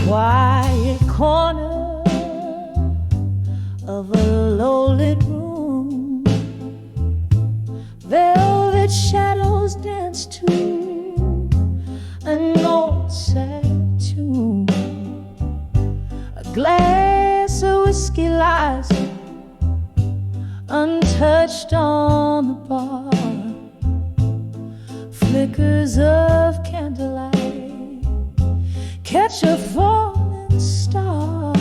quiet corner of a low-lit room, velvet shadows dance to an old sad tune. A glass of whiskey lies untouched on the bar. Flickers of candlelight catch a falling star.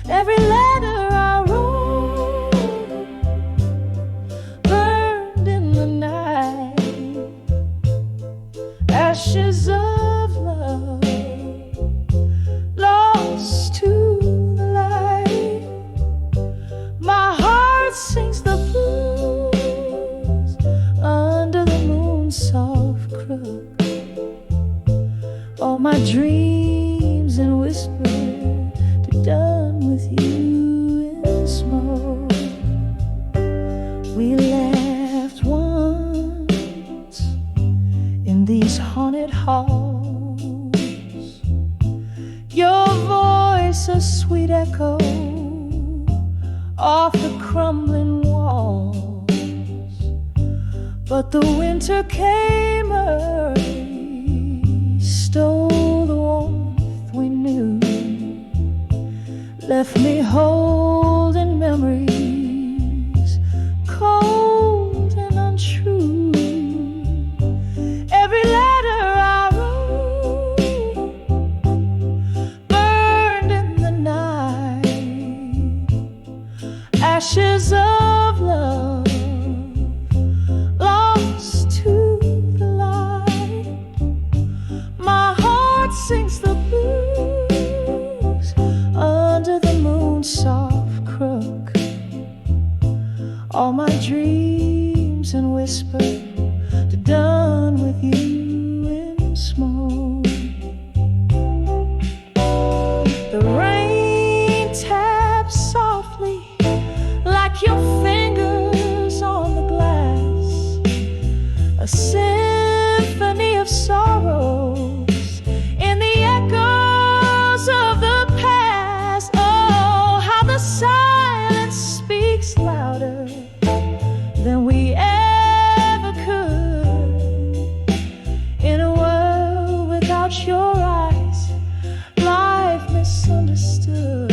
Every letter I wrote burned in the night. Ashes of love lost to the light. My heart sings the blues under the moon's soft crook. All my dreams and whispers are done with you in smoke. We laughed once in these haunted halls. Your voice a sweet echo off the crumbling walls. But the winter came early, stole the warmth we knew, left me holding memories cold and untrue. Every letter I wrote burned in the night. Ashes of love lost to the light. My heart sings the blues under the moon's soft crook. All my dreams and whispers are done with you in smoke. The rain taps softly like your fingers on the glass, a symphony of sorrows in the echoes of the past. Oh, how the silence speaks louder than we ever could. In a world without your eyes, life misunderstood.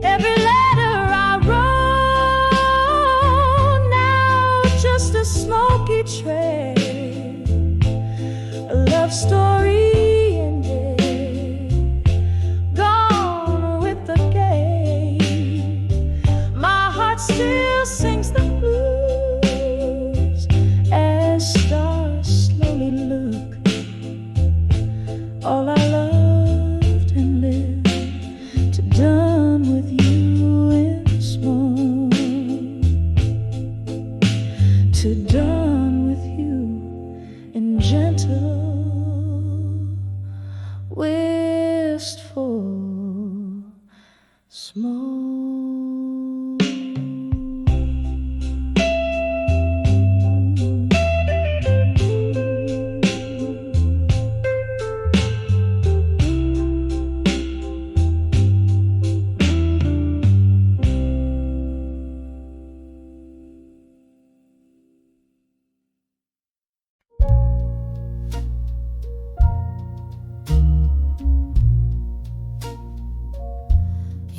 Every letter I wrote, now just a smoky trail. A love story ended, gone with the gale. My heart still sings the blues as stars slowly look. All I loved and lived to done with you in smoke. To done with you in gentle, wistful smoke.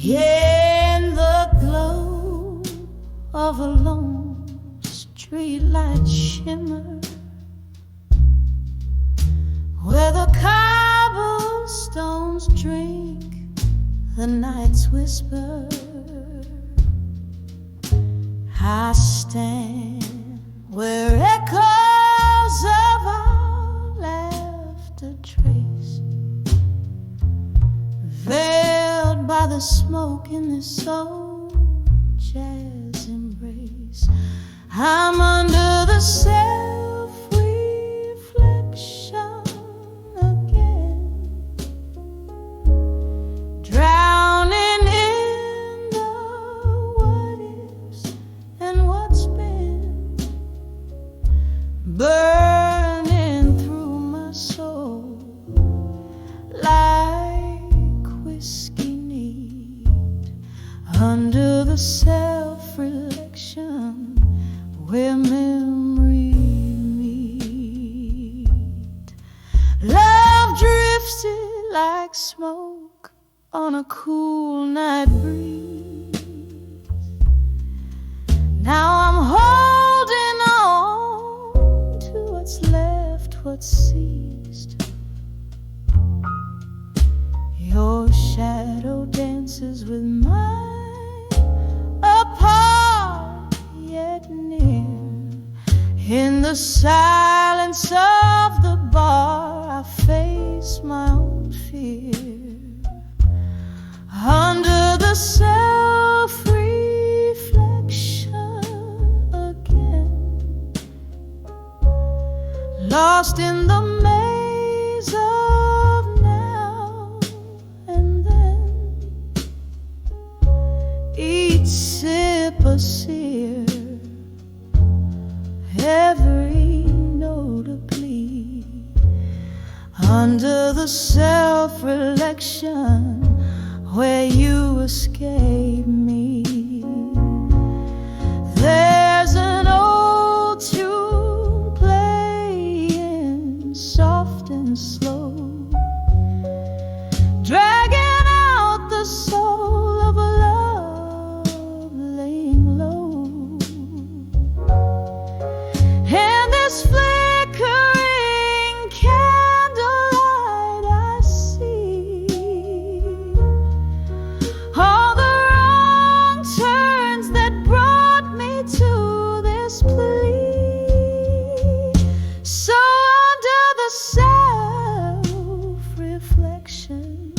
In the glow of a lone streetlight shimmer, where the cobblestones drink the night's whisper, I stand where echoes the smoke in this old jazz embrace. I'm under the self-reflection again, drowning in the what ifs and what's been, burning through my soul like whiskey neat, under the self-reflection where memory meet. Love drifted like smoke on a cool night breeze. Now I'm holding on to what's left, what's seized. Your shadow dances with mine, apart yet near. In the silence of the bar, I face my own fear. Under the self-reflection again, lost in the maze of now and then. Each sip a sear, every note a plea. Under the self-reflection where you escape me, there's an old tune playing soft and slow, dragging out the soul of a love laying low. And this flickering candlelight I see all the wrong turns that brought me to this plea. So under the self-reflection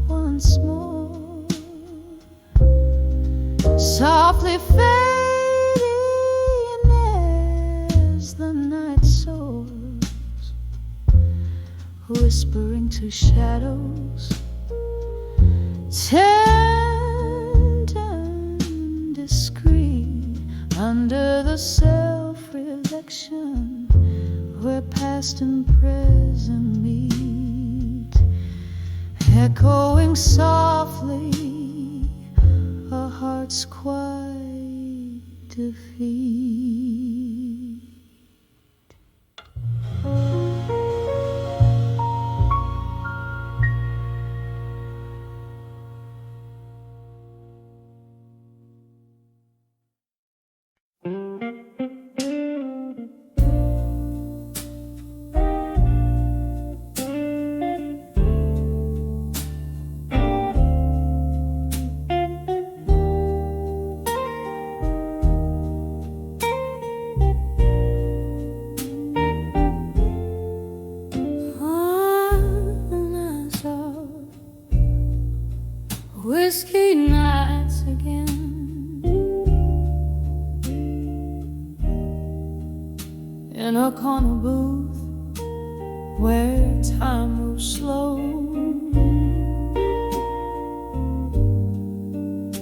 once more, softly fading as the night soars, whispering to shadows, tender and discreet. Under the self-reflection where past and present meet, echoing softly a heart's quiet defeat. Whiskey nights again, in a corner booth where time moves slow.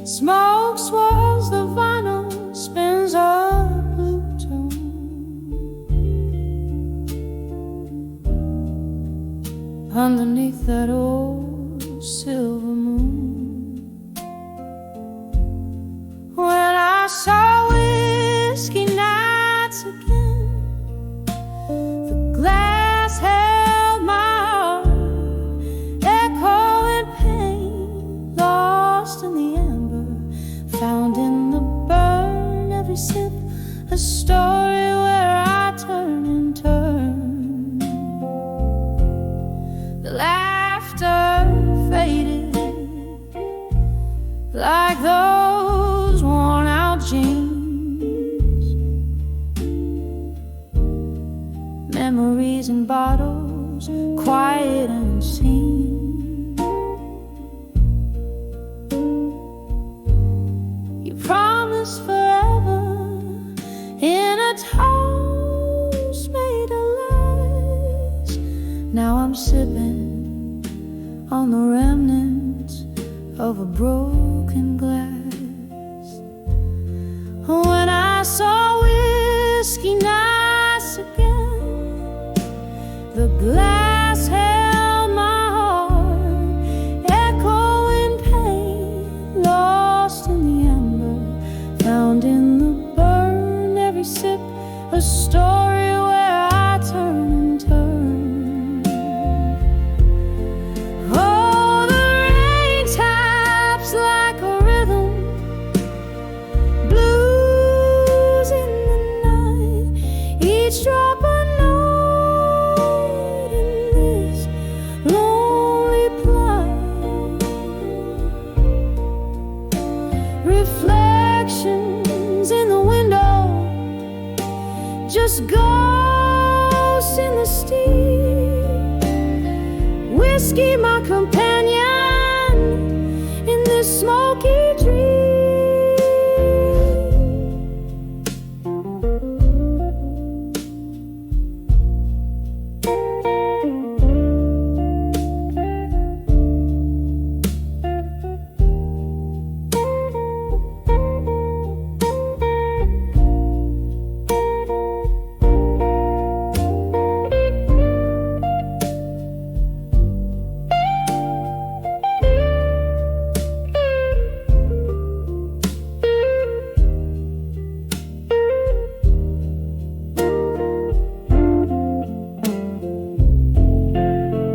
Smoke swirls the vinyl, spins a blue tone. Underneath that old silver moon, when I saw whiskey nights again, the glass held my heart, echoing pain, lost in the amber, found in the burn. Every sip a story where I turn and turn. The laughter faded like those worn out jeans, memories in bottles, quiet and unseen. house made of lies. Now I'm sipping on the remnants of a broken glass. When I saw whiskey nights again, the glass held my heart, echoing pain, lost in the ember, found in the burn. Every sip a story where I turn and turn. Oh, the rain taps like a rhythm, blues in the night, each drop a note in this lonely plight. Reflections in the window, just ghosts in the steam. Whiskey my companion in this smoky dream.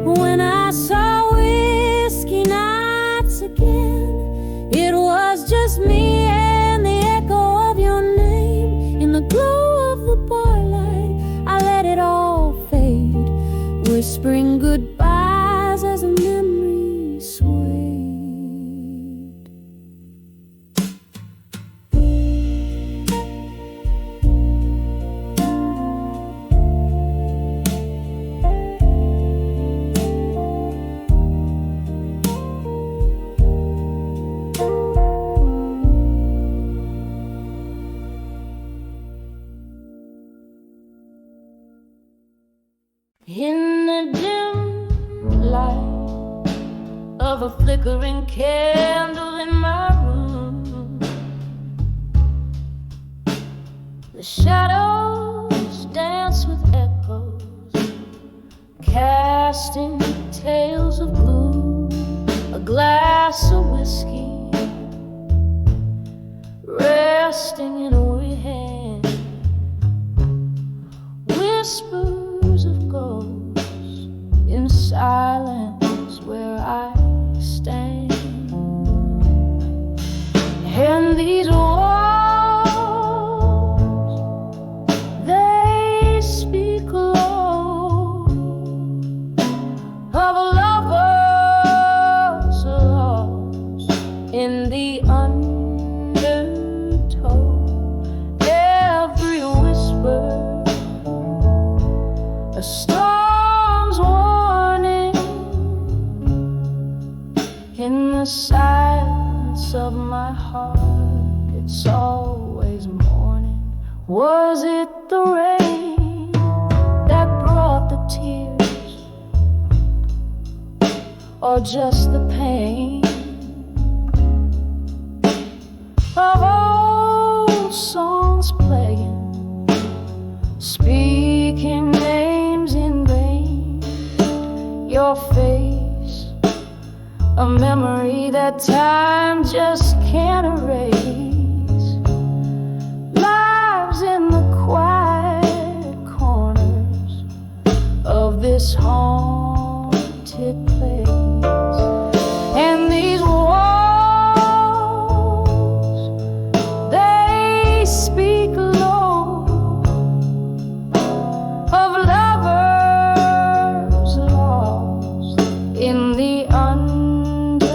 When I saw whiskey nights again, it was just me and the echo of your name. In the glow of the barlight, I let it all fade, whispering goodbyes as a memory swayed. In the dim light of a flickering candle in my room, the shadows dance with echoes, casting tales of gloom. A glass of whiskey resting in a weary hand, whispers of ghosts in silence where I stand. And these walls, they speak low of lovers lost in the undertow. Every whisper a storm's warning. In the silence of my heart, it's always morning. Was it the rain that brought the tears, or just the pain of old songs playing, speaking names in vain? Your face, a memory that time just can't erase, lives in the quiet corners of this haunted place. And these walls, they speak low of lovers lost in the undertow.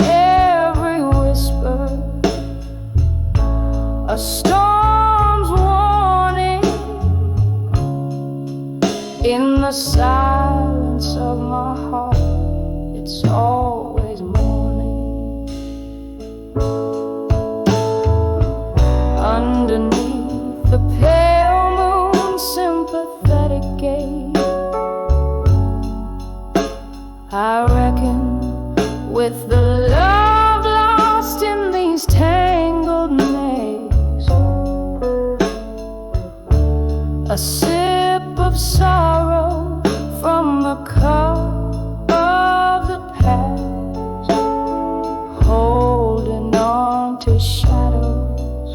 Every whisper a storm's warning. In the silence of my heart, it's always morning. Underneath a sip of sorrow from the cup of the past, holding on to shadows,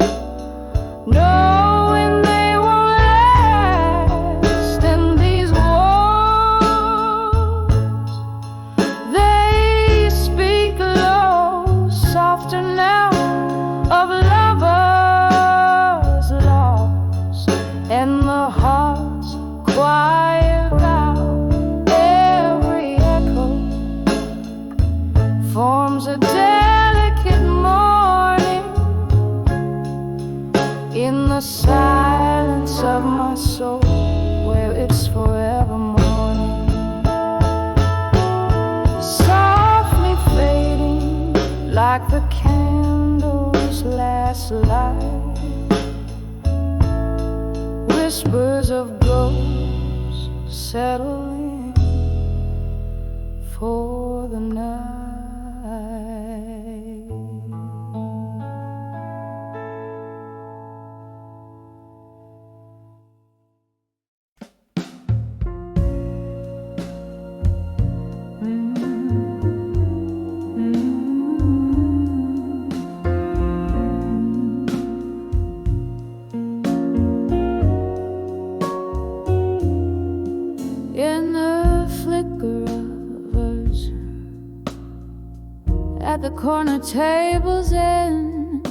knowing they won't last. And these walls, they speak low, softer now, of lovers lost, and the heart's quiet vow, every echo forms a delicate mourning in the silence of my soul, where it's forever morning, softly fading like the candle's last light. Whispers of ghosts settling for the night. In the flicker of us at the corner table's end,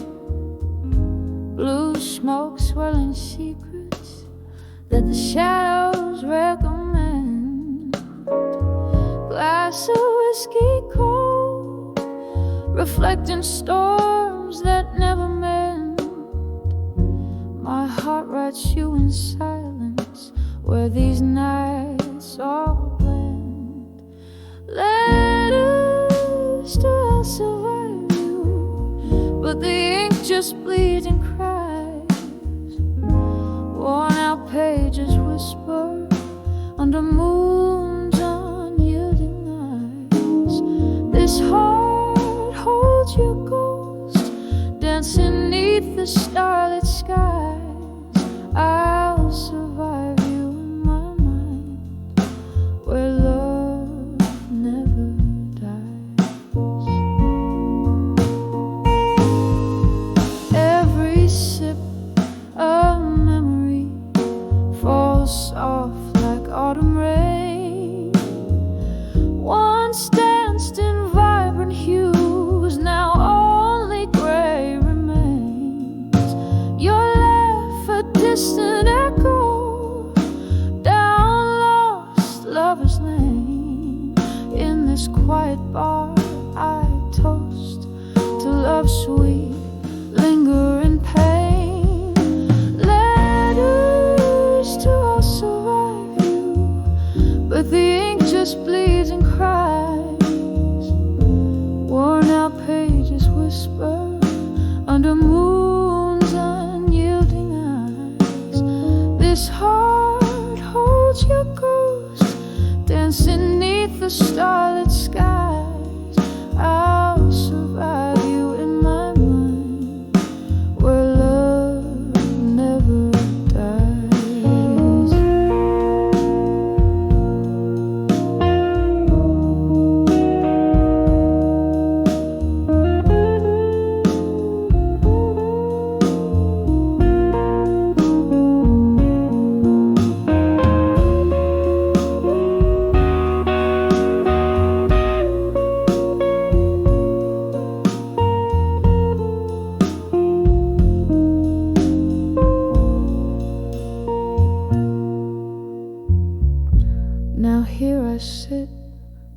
blue smoke swirling secrets that the shadows recommend. Glass of whiskey cold, reflecting storms that never mend. My heart writes you in silence, where these nights all blend. Letters to I'll survive you, but the ink just bleeds and cries. Worn out pages whisper under moon's unyielding eyes. This heart holds your ghost, dancing neath the starlit skies. I'll survive you in my mind, where love never dies. Every sip of memory falls soft like autumn rain. Once danced in vibrant hues, now only gray remains. Your laugh, a distant echo down lost lovers' lane. In this quiet bar I toast to love sweet, lingering pain. Letters to I'll survive you, but the ink just bleeds and cries. Worn out pages whisper under moon's unyielding eyes. This heart holds your ghost, dancing neath the starlit skies. I'll survive you in my mind, where love never dies. Now here I sit,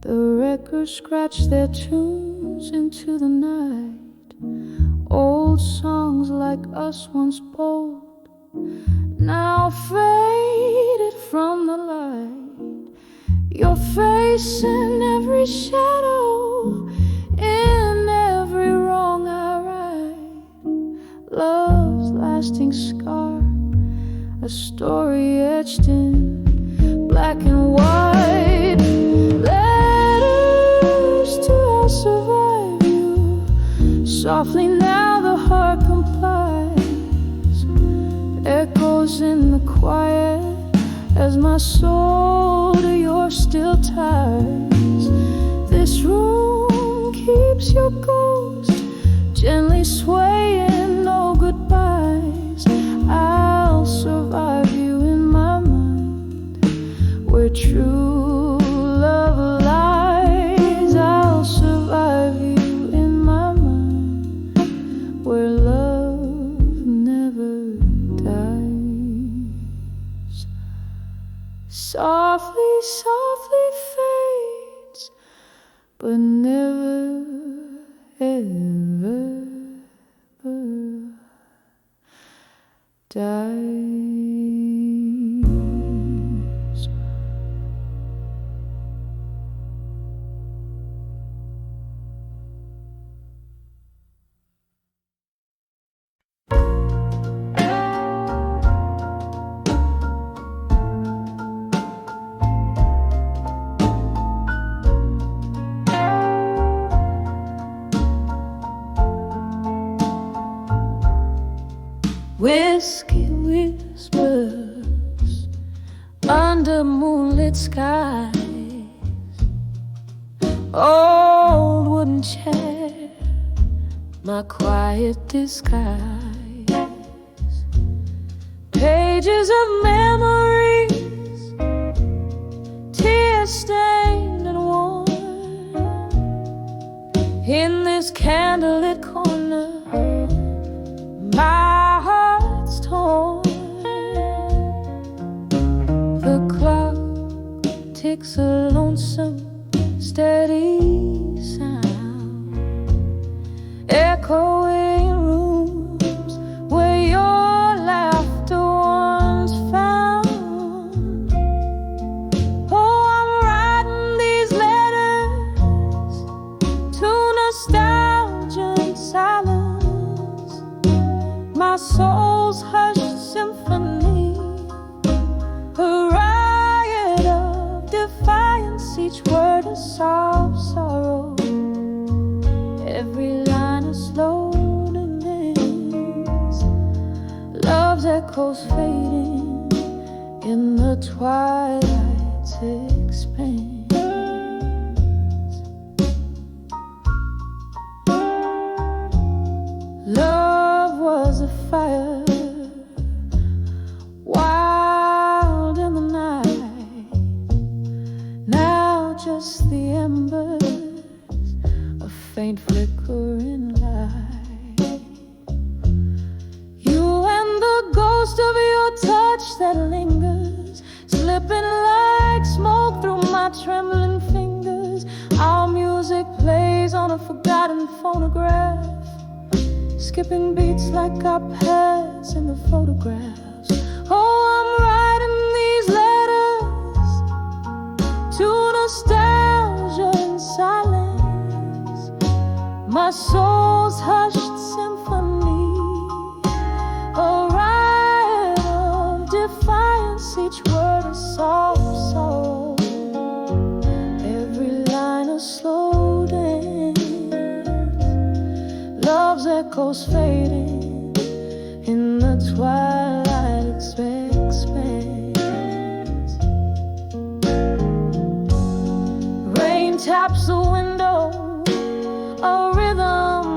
the records scratch their tunes into the night. Old songs like us once bold, now faded from the light. Your face in every shadow, in every wrong I write. Love's lasting scar, a story etched in black and white. Letters to I'll survive you, softly now the heart complies. Echo echoes in the quiet as my soul to your still ties. This room keeps your ghost gently swaying, no goodbyes. I'll survive you in my mind where true love lies. I'll survive you in my mind where love never dies. Softly, softly fades, but never, ever, dies. Whiskey whispers under moonlit skies, old wooden chair, my quiet disguise. Pages of memories, tear stained and worn, in this candlelit corner my heart's torn. The clock ticks a lonesome, steady sound, echoing rooms where your laughter once found. Oh, I'm writing these letters to nostalgia and silence, my soul's hushed symphony, a riot of defiance, each word a sob sorrow, every line a slow dance. Love's echoes fading in the twilight's expanse. Love was a fire, wild in the night. Now just the embers, a faint flickering light. You and the ghost of your touch that lingers, slipping like smoke through my trembling fingers. Our music plays on a forgotten phonograph, skipping beats like our past in the photographs. Oh, I'm writing these letters to nostalgia and silence, my soul's hushed symphony, a riot of defiance, each word a soft sorrow, every line a slow dance. Love's echoes fading in the twilight's expanse. Rain taps the window, a rhythm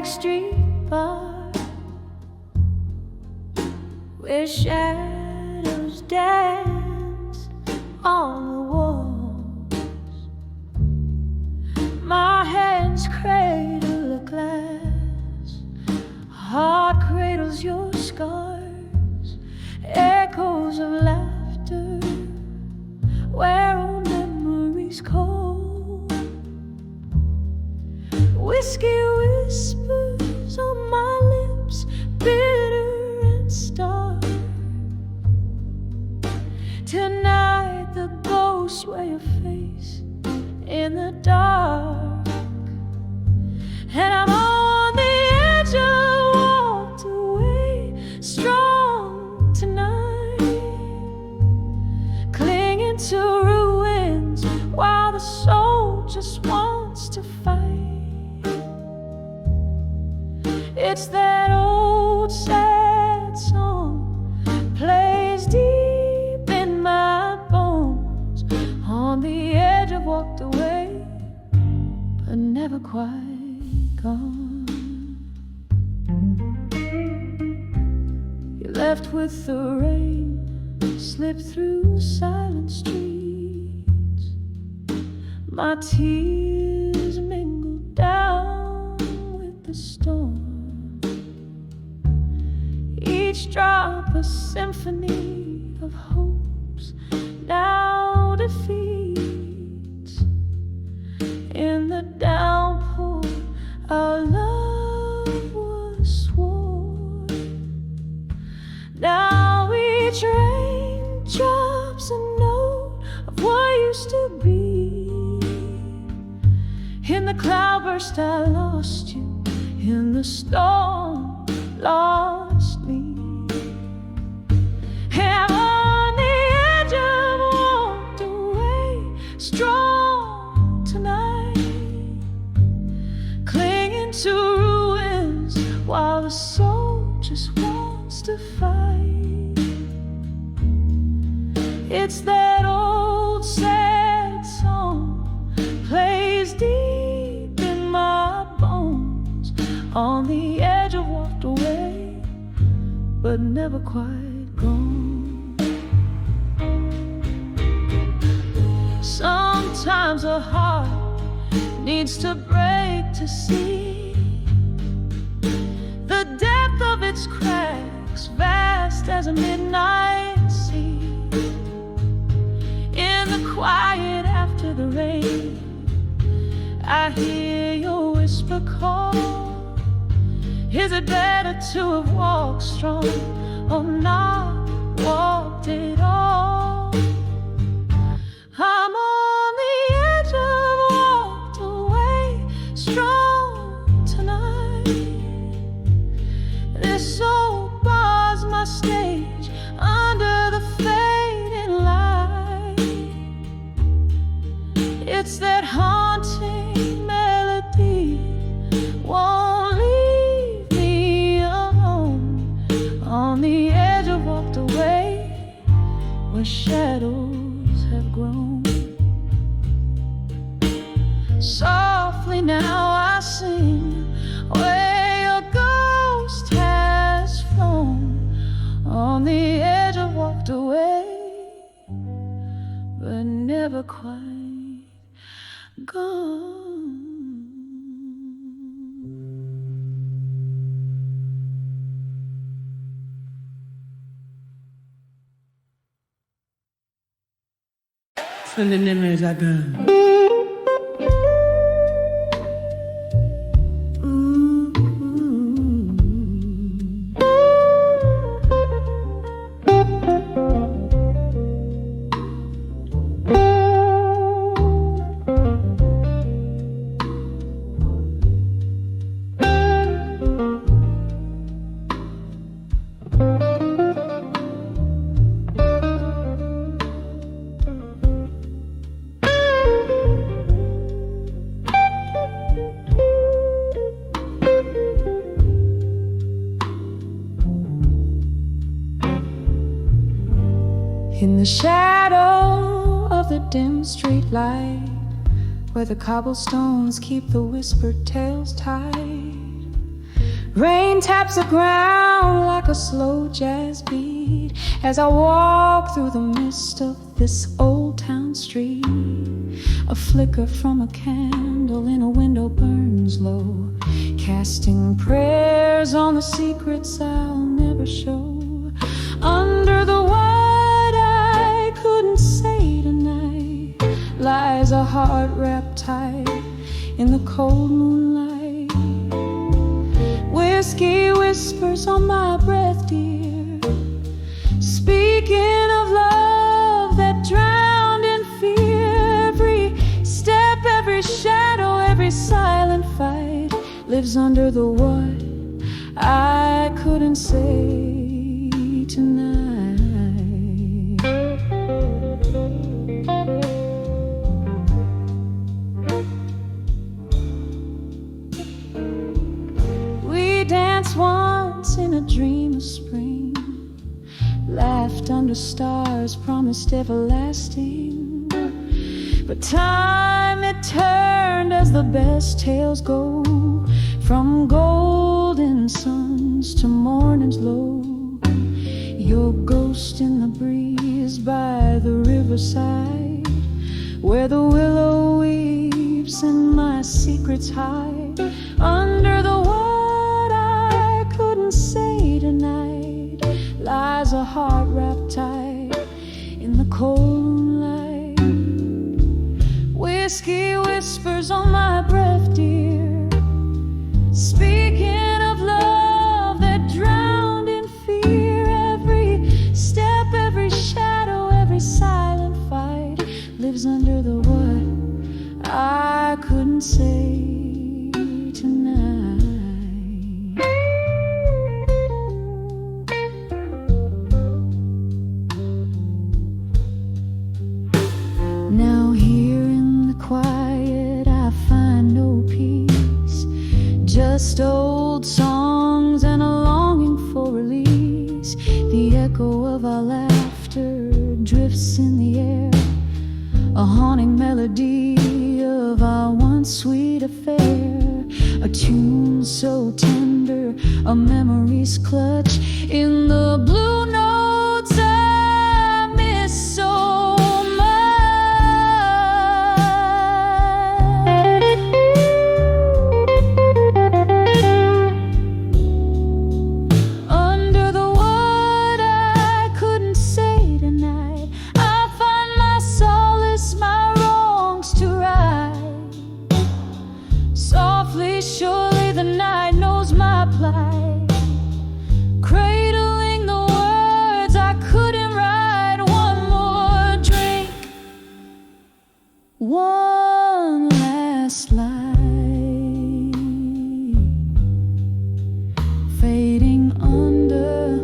backstreet bar where shadows dance on the walls. My hands cradle a glass, heart cradles your scars, echoes of laughter where old memories cold. Whiskey whispers on my lips, bitter and stark. Tonight the ghosts wear your face in the dark, and I'm on the edge of walked away strong tonight, clinging to ruins while the soul just wants to fight. It's that old sad song plays deep in my bones. On the edge I've walked away, but never quite gone. You left with the rain, slipped through silent streets. My tears mingled down with the storm, each drop a symphony of hopes now defeats. In the downpour our love was sworn. Now each rain drops a note of what used to be. In the cloudburst I lost you, in the storm lost me. And I'm on the edge of walked away strong tonight, clinging to ruins while the soul just wants to fight. It's that old sad song plays deep in my bones. On the edge I walked away, but never quite gone. Sometimes a heart needs to break to see the depth of its cracks, vast as a midnight sea. In the quiet after the rain, I hear your whisper call. Is it better to have walked strong or not walked at all? I'm on the edge of walked away strong tonight. This old bar's my stage under the fading light. It's that haunting melody won't leave me alone. On the edge I walked away where shadows have grown. Softly now I sing where your ghost has flown. On the edge I walked away, but never quite gone. Send the names I got. In the shadow of the dim street light, where the cobblestones keep the whispered tales tied, Rain taps the ground like a slow jazz beat as I walk through the mist of this old town street. A flicker from a candle in a window burns low, casting prayers on the secrets I'll never show. Under the what I couldn't say tonight lies a heart wrapped tight in the cold moonlight. Whiskey whispers on my breath, dear, speaking of love that drowned in fear. Every step, every shadow, every silent fight lives under the what I couldn't say tonight. We danced once in a dream of spring, laughed under stars, promised everlasting. But time it turned as the best tales go, from golden suns to morning's low. Your ghost in the breeze by the riverside, where the willow weeps and my secrets hide. Under the what I couldn't say tonight lies a heart wrapped tight in the cold moonlight. Whiskey whispers on my breath, dear, speaking of love that drowned in fear. Every step, every shadow, every silent fight lives under the what I couldn't say tonight. Now here in the quiet I find no peace, just old songs and a longing for release. The echo of our laughter drifts in the air, a haunting melody of our once sweet affair. A tune so tender, a memory's clutch in the blue notes I miss so surely the night knows my plight, cradling the words I couldn't write. One more drink, one last light, fading under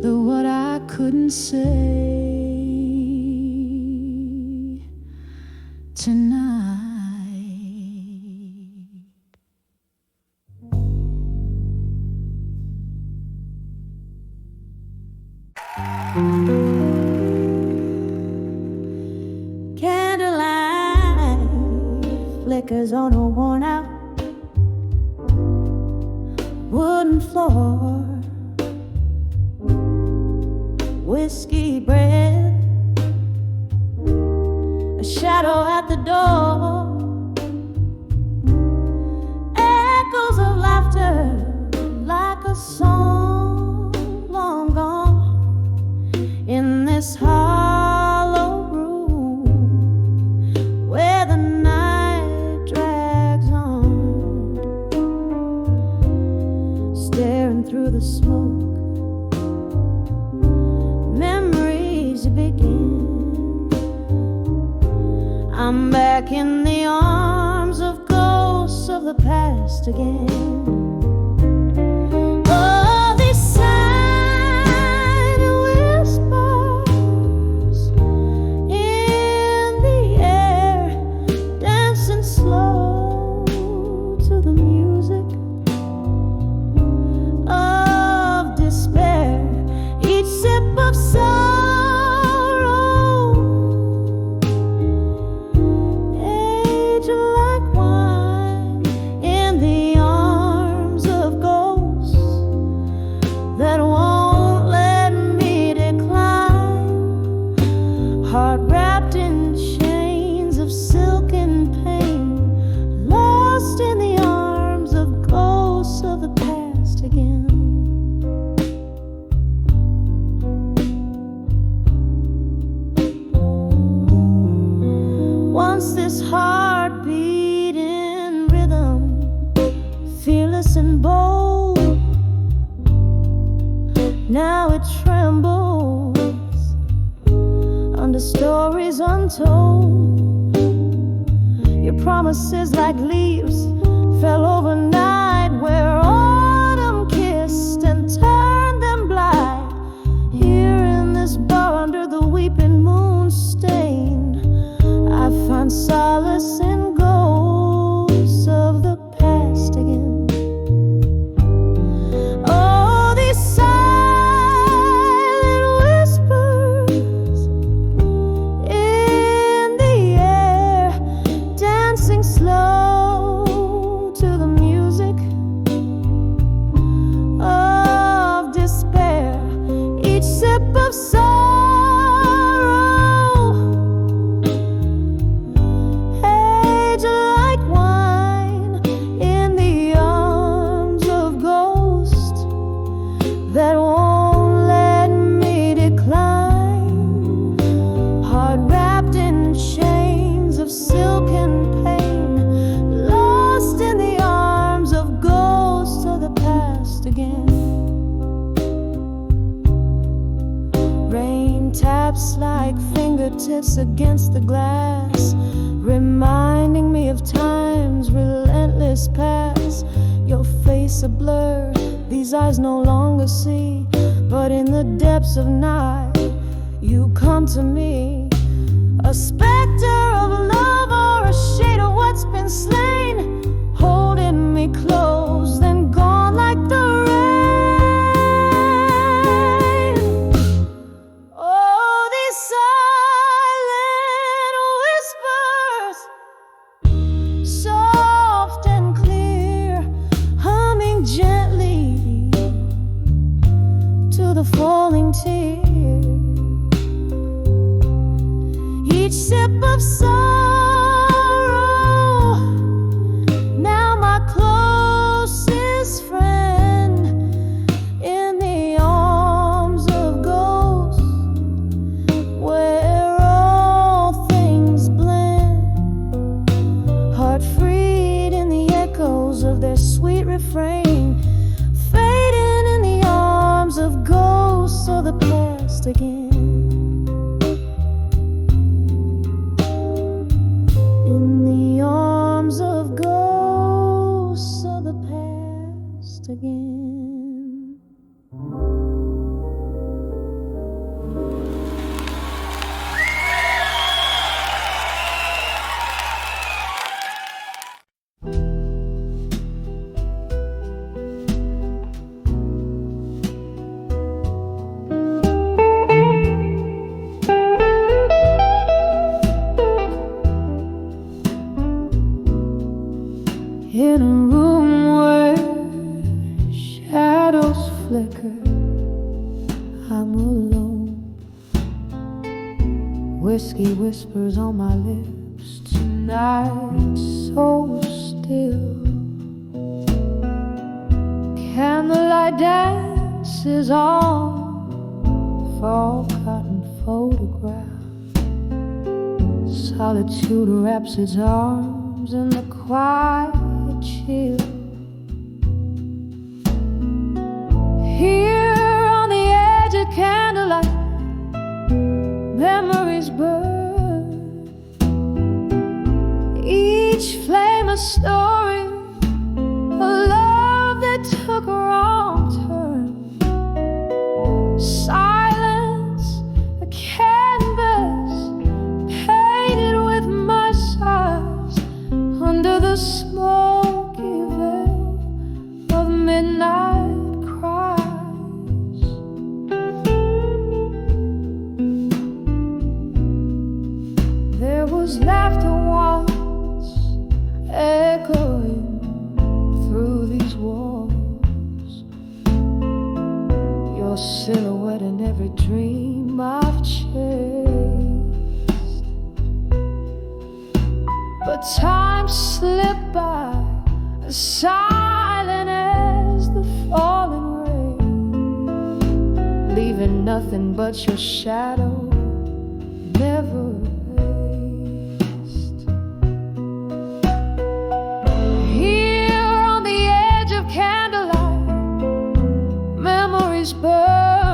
the what I couldn't say tonight. Candlelight flickers on a worn out wooden floor. Whiskey breath, a shadow at the door. Echoes of laughter like a song long gone in this hollow room where the night drags on. Staring through the smoke, memories begin. I'm back in the arms of ghosts of the past again. Like wine in the arms Now it trembles under stories untold. Your promises like leaves fell overnight, where autumn kissed and turned them blind. Here in this bar under the weeping moon stain, I find solace in ghosts of the past again. Oh, these silent whispers in the air, dancing slow to the music of despair. Each sip of sorrow, age like wine in the arms of ghosts that won't let me decline. Heart wrapped in chains of silk and pain, lost in the arms of ghosts of the past again. Rain taps like fingertips against the glass, reminding me of time's relentless past. Your face a blur, these eyes no longer see, but in the depths of night you come to me. A specter of love or a shade of what's been slain, holding me close, then gone like the rain. Oh, these silent whispers, soft and clear, humming gently to the falling tear. Each sip of sorrow, now my closest friend, in the arms of ghosts where all things blend. Heart freed in the echoes of their sweet refrain, fading in the arms of ghosts of the past again. In the arms of ghosts of the past again. In a room where shadows flicker, I'm alone. Whiskey whispers on my lips tonight, so still. Candlelight dances on fall cotton photograph. Solitude wraps its arms in the quiet chill. Here on the edge of candlelight, memories burn. Each flame a story, a love that took a wrong turn. Silence, a canvas painted with my sighs under the smoky veil of midnight cries. There was laughter once echoing through these walls, your silhouette in every dream I've chased. But time slipped by, as silent as the falling rain, leaving nothing but your shadow, never erased. Here on the edge of candlelight, memories burn.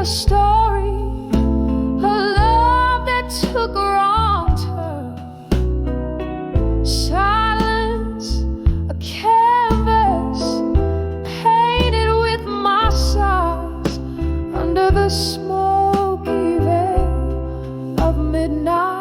a story, a love that took a wrong turn. Silence, a canvas painted with my sighs under the smoky veil of midnight.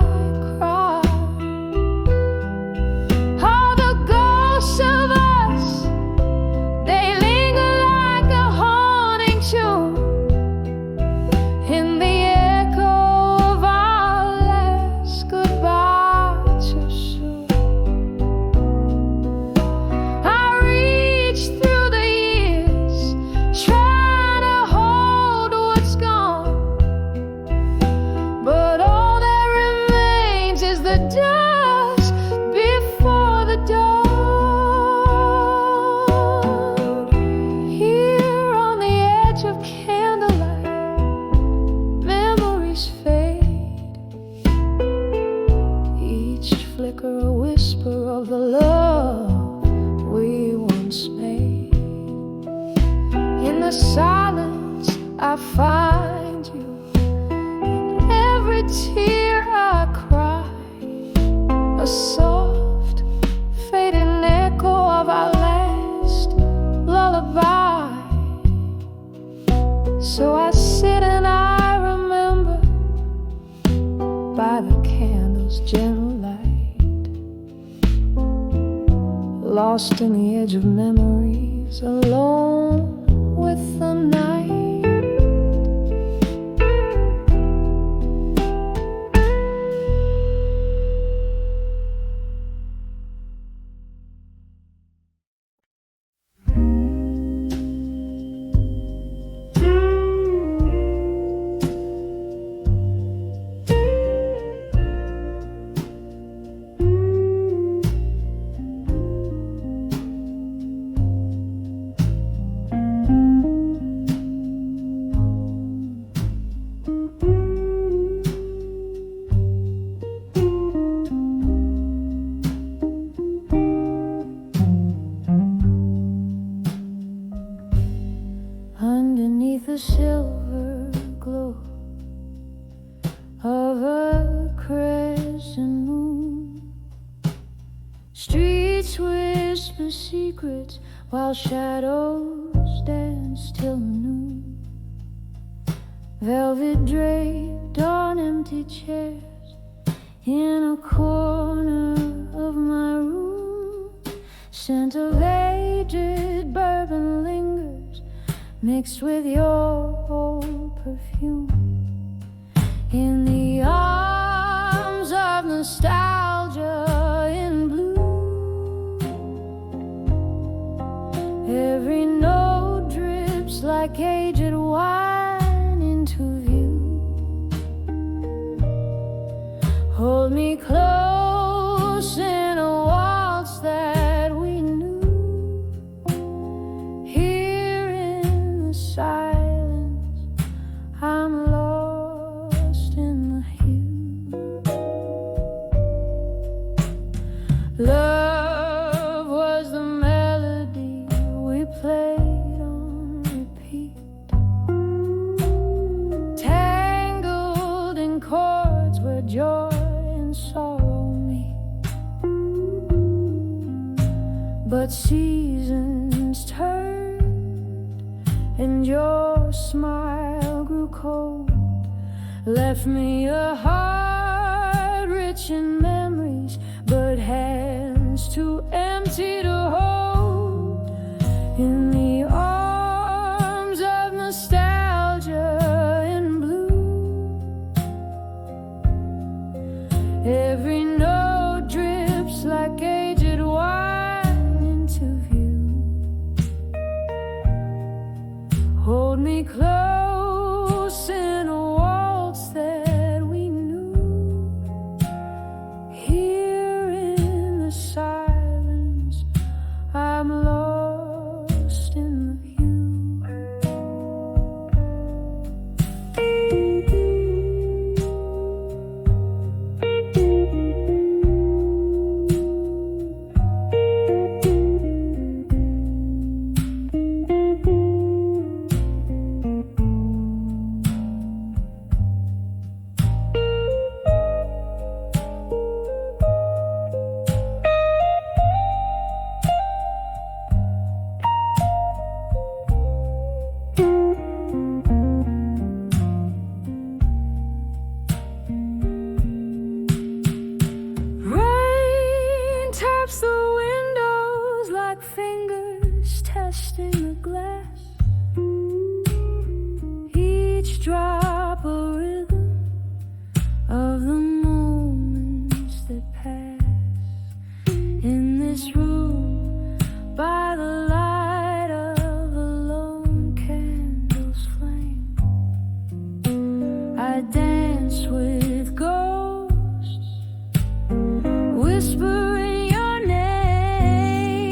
Silence, I find you in every tear I cry, a soft, fading echo of our last lullaby. So I sit and I remember by the candle's gentle light, lost in the edge of memories, alone with the night. Underneath the silver glow of a crescent moon, streets whisper secrets while shadows dance till noon. Velvet draped on empty chairs in a corner of my room, scent of aged bourbon lingers mixed with your old perfume. In the arms of nostalgia in blue, every note drips like aged wine into view. Hold me close in a waltz that we knew. Here in the silence, I'm lost in the hue. Love was the melody we played on repeat, tangled in chords where joy and sorrow meet. But seasons turned and your smile grew cold, left me a heart rich in memories, but hands too empty to hold. In the arms of nostalgia in blue, every note drips like aged wine into view. Hold me close in a waltz that we knew. Here in the silence, I'm lost in the hue. testing the glass. Each drop a rhythm of the moments that pass in this room by the light of a lone candle's flame. I dance with ghosts, whispering your name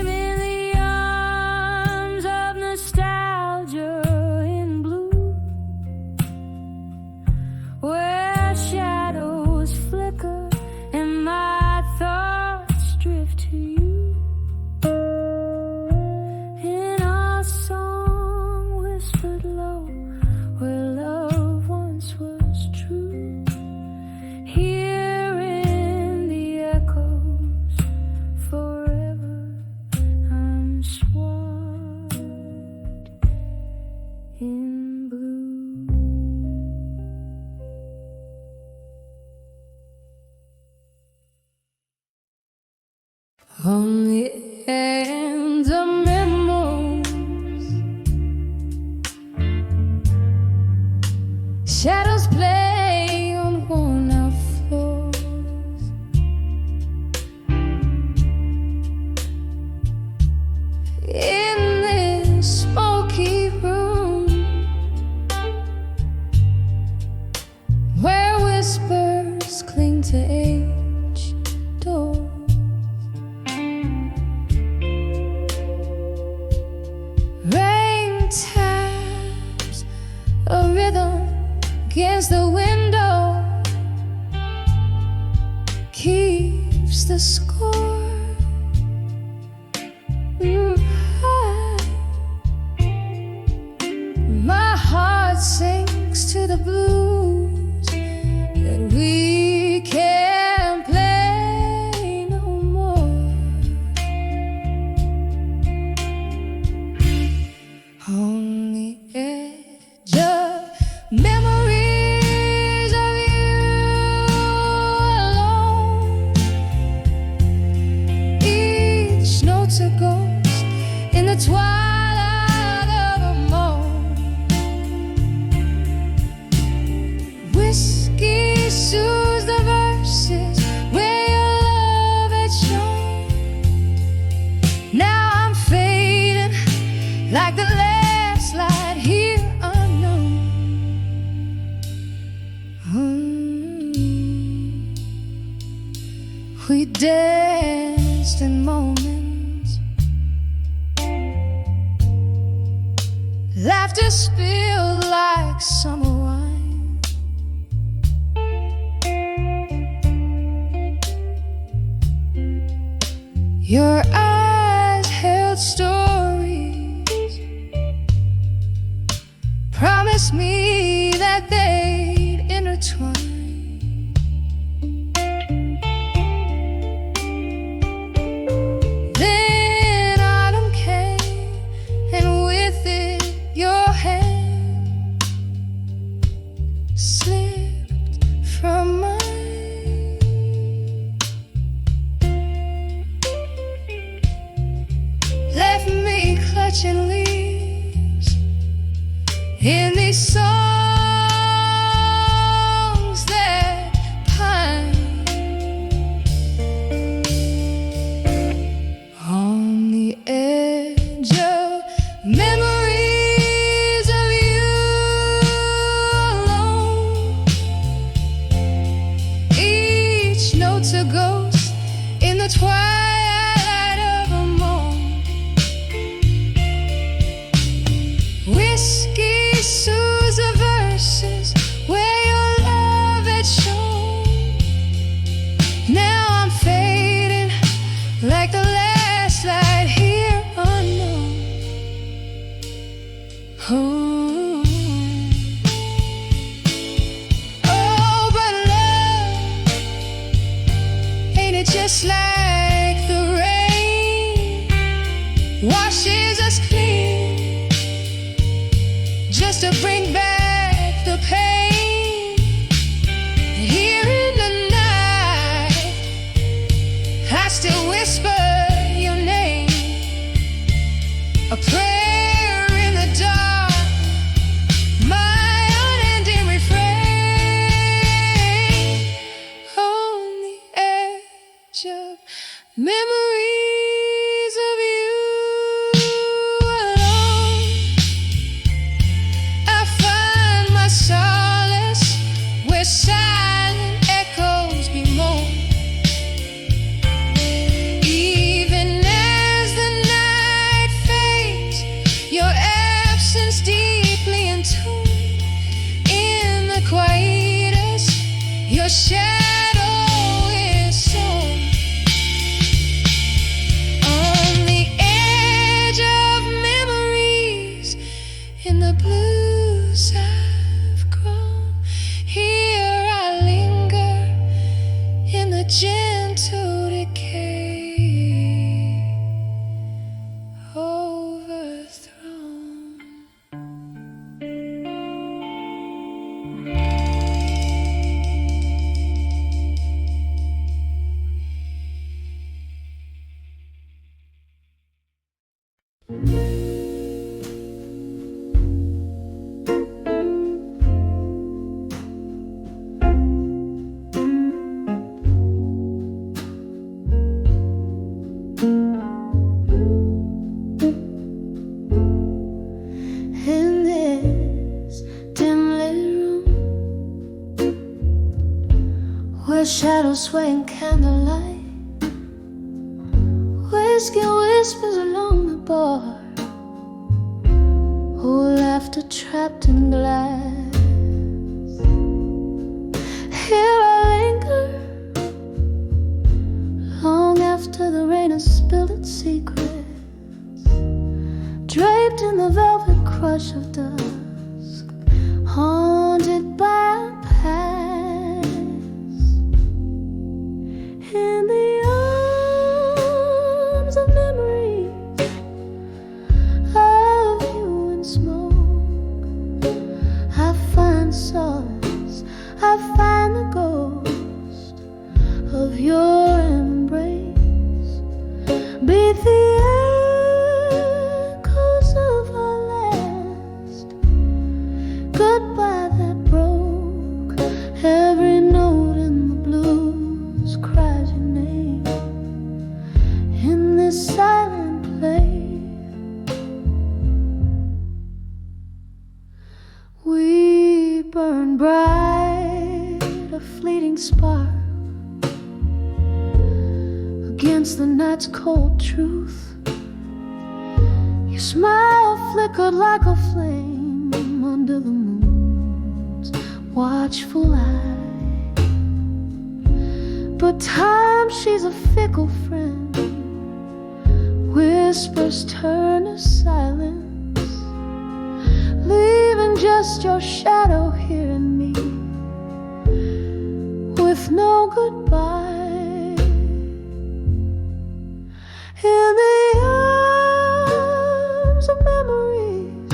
in the arms of nostalgia in blue, where shadows flicker and my thoughts drift to you. In a song whispered low, where love once was true. Here in the echoes, forever I'm swathed in blue. On the end of memories, shadows play on worn out floors. In this smoky room, where whispers cling to aged doors. Rain taps a rhythm against the window, keeps the score. My heart sinks to the blues that we can't play no more. On the edge of memories of you alone, each note's a ghost in the twilight of a moan. Whiskey soothes the verses where your love had shone. Now I'm fading like the last light here unknown. We danced in moments, laughter spilled like summer wine. Your eyes held stories, promised me that they'd intertwine. Then autumn came, and with it your hand slipped from mine. Left me clutching leaves in these songs that pine. On the edge of memories of you alone, each note's a ghost in the twilight of a moan. Whiskey soothes the verses where your love had shone. Now I'm fading like the last light here unknown. Oh, oh, but love, ain't it just like the rain washes us clean, just to bring back the pain. Here in the night, I still whisper your name. a prayer in the dark, my unending refrain, on the edge of memories of you alone. I find my solace where silent echoes bemoan. Even as the night fades, your absence deeply entombed in the quietest, your shadow is sown. On the edge of memories, in the blues I've grown, here I linger in the gentle decay, overthrown. In this dim-lit room, where shadows sway in candlelight, whiskey whispers along the bar, oh, laughter trapped in glass. Here I linger, long after the rain has spilled its secrets, draped in the velvet crush of dusk, haunted by a past. In the arms of memory of you and smoke, I find solace, I find the ghost of your embrace. Beat the echoes of our last goodbye that broke. Every note in the blues cries your name in this silent place. We burn bright, a fleeting spark against the night's cold truth. Your smile flickered like a flame under the moon's watchful eye. But time, she's a fickle friend. Whispers turn to silence, leaving just your shadow here in me, with no goodbye. In the arms of memories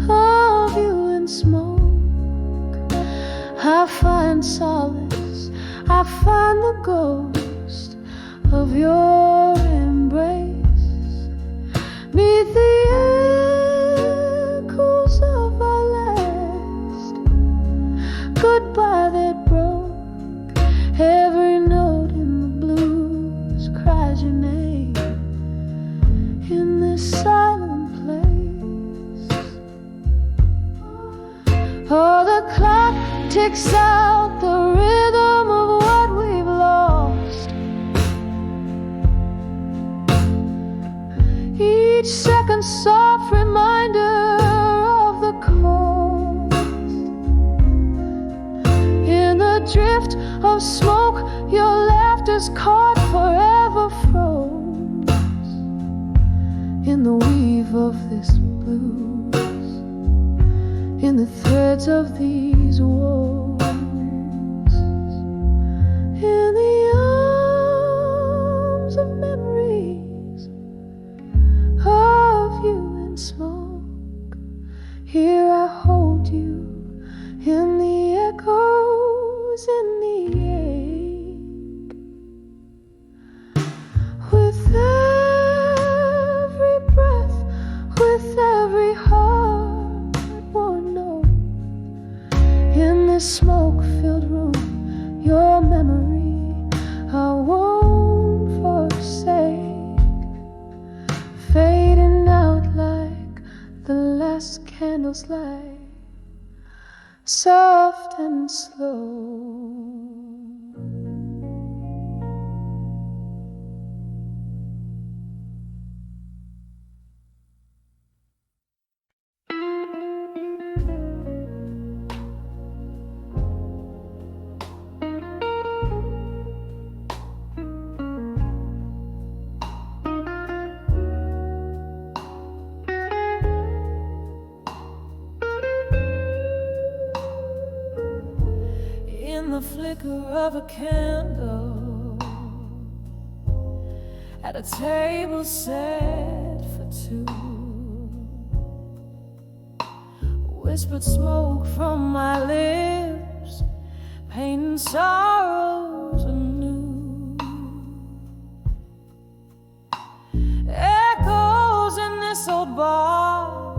of you and smoke, I find solace, I find the ghost of your embrace. Meet the echoes of our last goodbye that broke. Every note in the blues cries your name in this silent place. Oh, the clock ticks out the rhythm of what we've lost. Each second soft reminder of the cost. In the drift of smoke, your laughter's caught, forever froze in the weave of this blues, in the threads of these woes. In the arms of memories of you and smoke, here I hold you in the echoes, in the ache. With every breath smoke-filled room, your memory I won't forsake, fading out like the last candle's light, soft and slow. In the flicker of a candle, at a table set for two, whispered smoke from my lips, painting sorrows anew. Echoes in this old bar,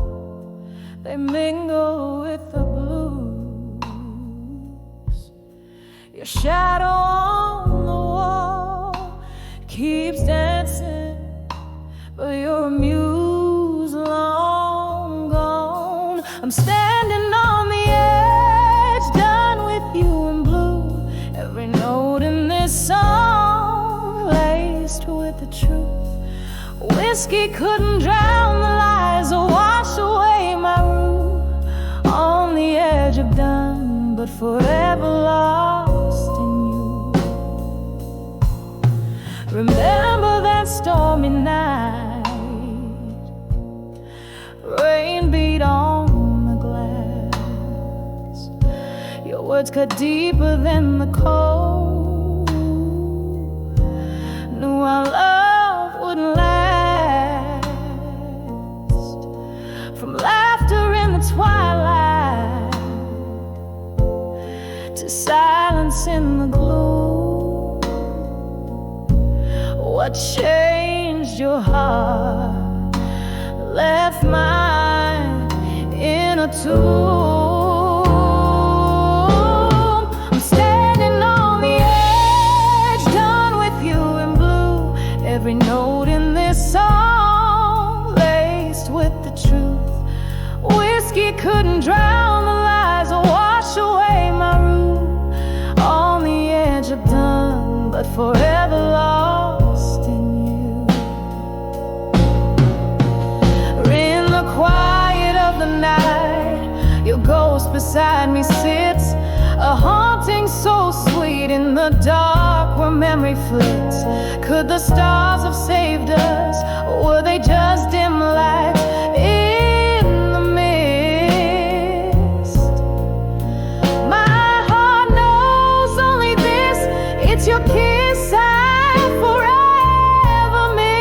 they mingle with the blues. Your shadow on the wall keeps dancing, but your muse long gone. I'm standing on the edge, done with you in blue. Every note in this song laced with the truth. Whiskey couldn't drown the lies or wash away my rue. On the edge of done, but forever lost. Remember that stormy night, rain beat on the glass. Your words cut deeper than the cold. Knew our love wouldn't last. From laughter in the twilight to silence in the gloom. What changed your heart left mine in a tomb. I'm standing on the edge, done with you in blue. Every note in this song laced with the truth. Whiskey couldn't drown the lies or wash away my rue. On the edge of done, but forever lost. Your ghost beside me sits, a haunting so sweet in the dark where memory flits. Could the stars have saved us, or were they just dim lights in the mist? My heart knows only this, it's your kiss I forever miss.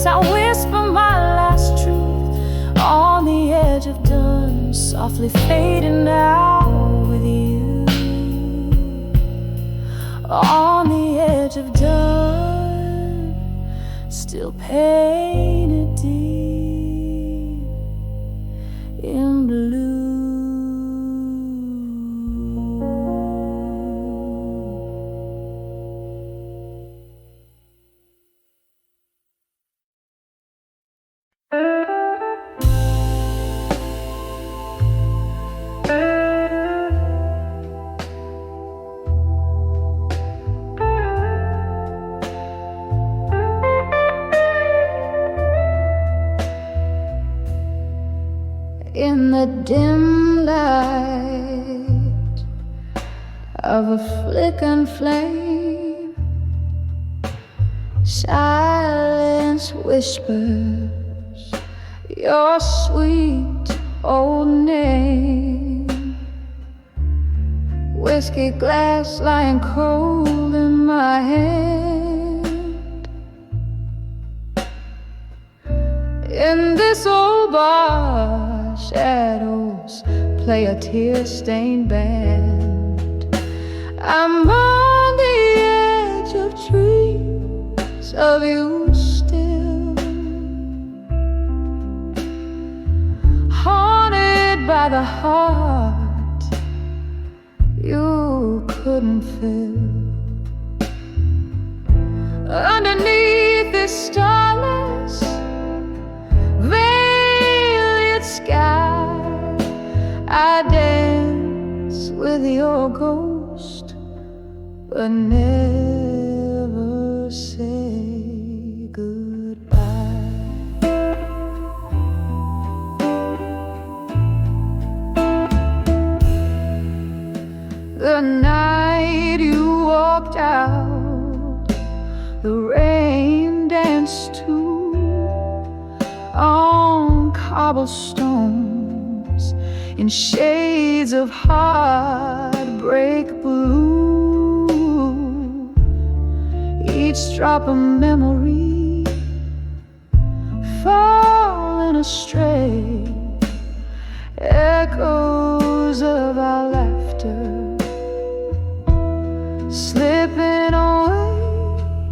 I whisper my last truth on the edge of done, softly fading out with you. On the edge of done, still painted deep in blue. In the dim light of a flickering flame, silence whispers your sweet old name. Whiskey glass lying cold in my hand. In this old bar, shadows play a tear-stained band. I'm on the edge of dreams of you still, haunted by the heart you couldn't fill. Underneath this starless, veiled sky, I dance with your ghost, but never say goodbye. The night you walked out, the rain danced too on cobblestones in shades of heartbreak blue. Each drop a memory falling astray, echoes of our laughter slipping away.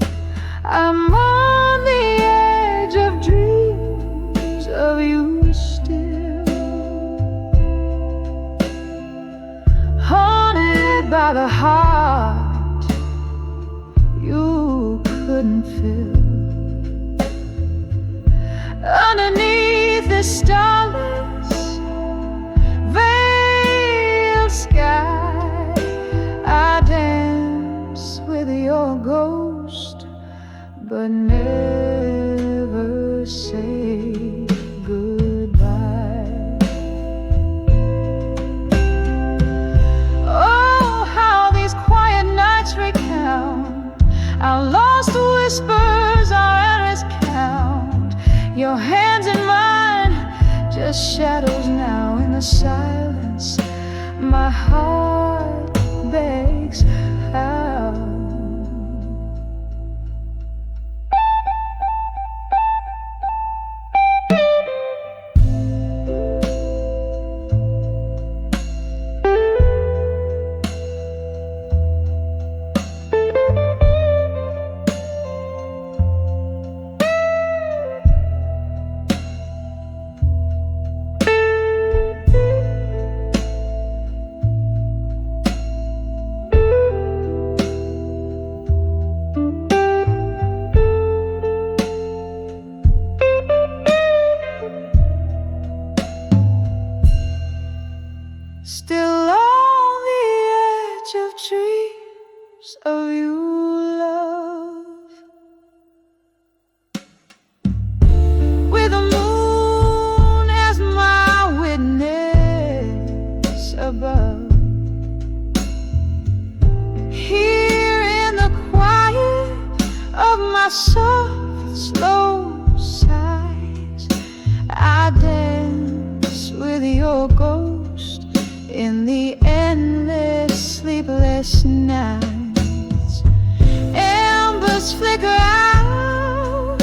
I'm on the edge of dreams of you still, haunted by the heart you couldn't fill. Underneath the starless, veiled sky, I dance with your ghost, but never say goodbye. Oh, how these quiet nights recount our lost whispers, our endless count. Your hands in mine, just shadows now in the silence. My heart begs out. Still on the edge of dreams of you, love, with the moon as my witness above. Here in the quiet of my soft, slow sighs, I dance with your ghost in the endless sleepless nights. Embers flicker out,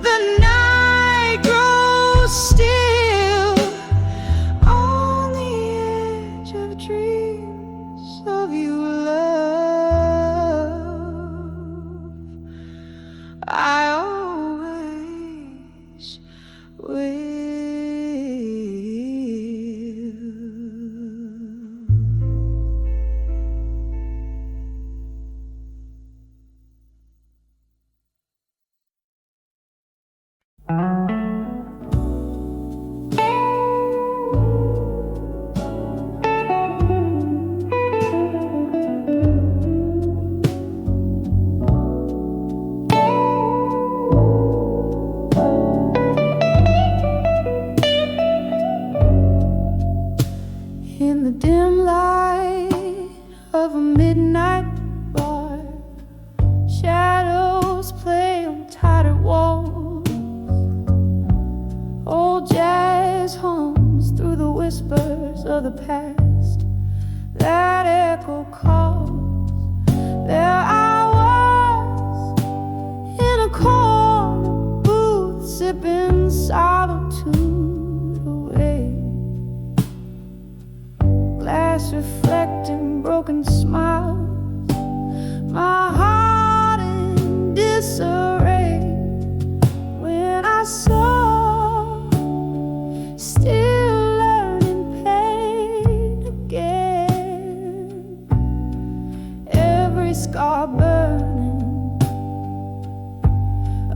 the night grows still. On the edge of dreams of you, love, I always will. of the past that echo calls. There I was in a corner booth, sipping solitude away, glass reflecting broken smiles, my heart in disarray. When I saw, still learning pain again, every scar burning,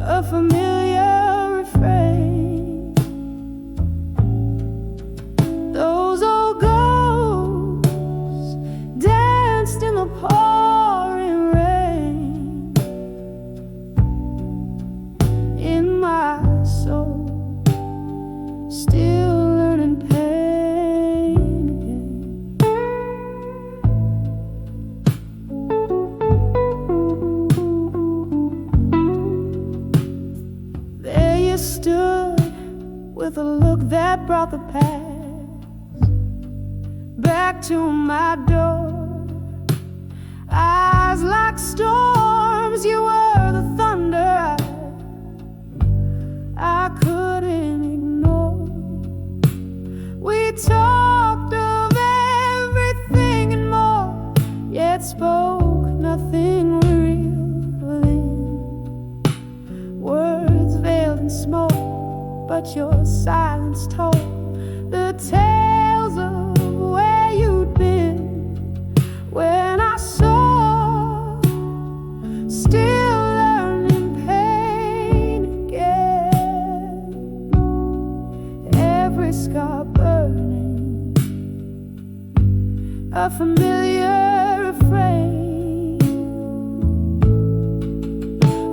a familiar refrain. Those old ghosts danced in the pouring rain, in my soul, still learning pain again. There you stood with a look that brought the past back to my door. Eyes like storms, you were the thunder I couldn't ignore. We talked of everything and more, yet spoke nothing real within. Words veiled in smoke, but your silence told the tales of where you'd been. When I saw, still learning pain again, every scar burning, a familiar refrain.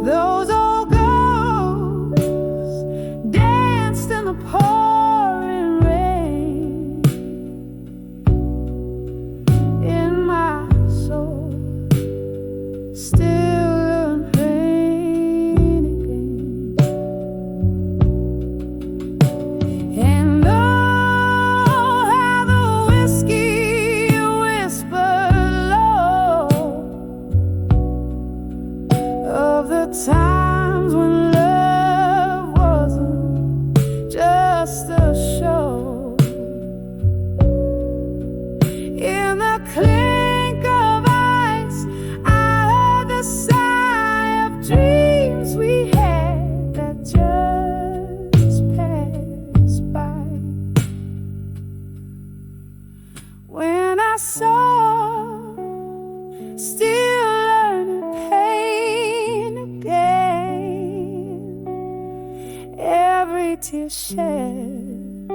Those old ghosts danced in the pouring rain, in my soul, still learn pain again. And oh, how the whiskey whispered low of the times when love wasn't just a show. In the clink of ice, I heard the sigh of dreams we had that just passed by. When I saw, still learning pain again, every tear shed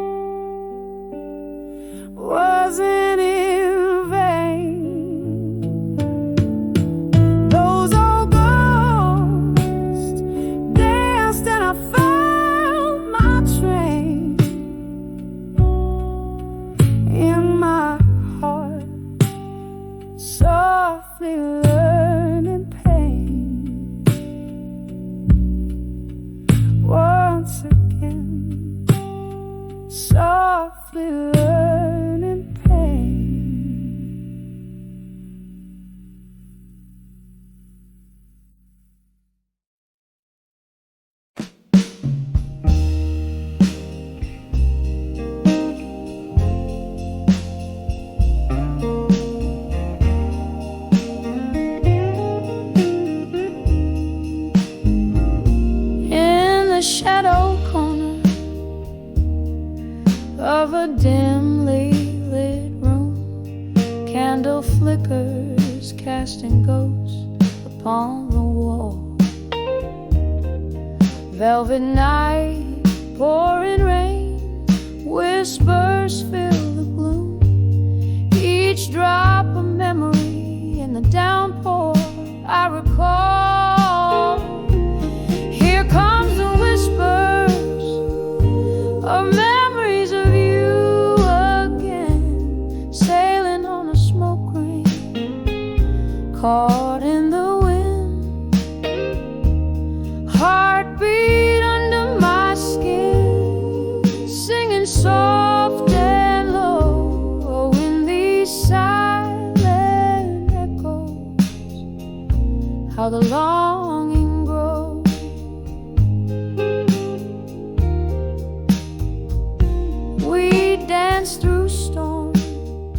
wasn't in vain. Those old ghosts danced and I found my train, in my heart, softly learning pain. Once again, softly learning pain. In the shadow corner of a dimly lit room, candle flickers casting ghosts upon the wall. Velvet night, pouring rain, whispers fill the gloom, each drop a memory in the downpour I recall. Here comes the whispers of memories of you again, sailing on a smoke ring, caught in the wind, heartbeat under my skin, singing soft and low. longing grows. We dance through storms,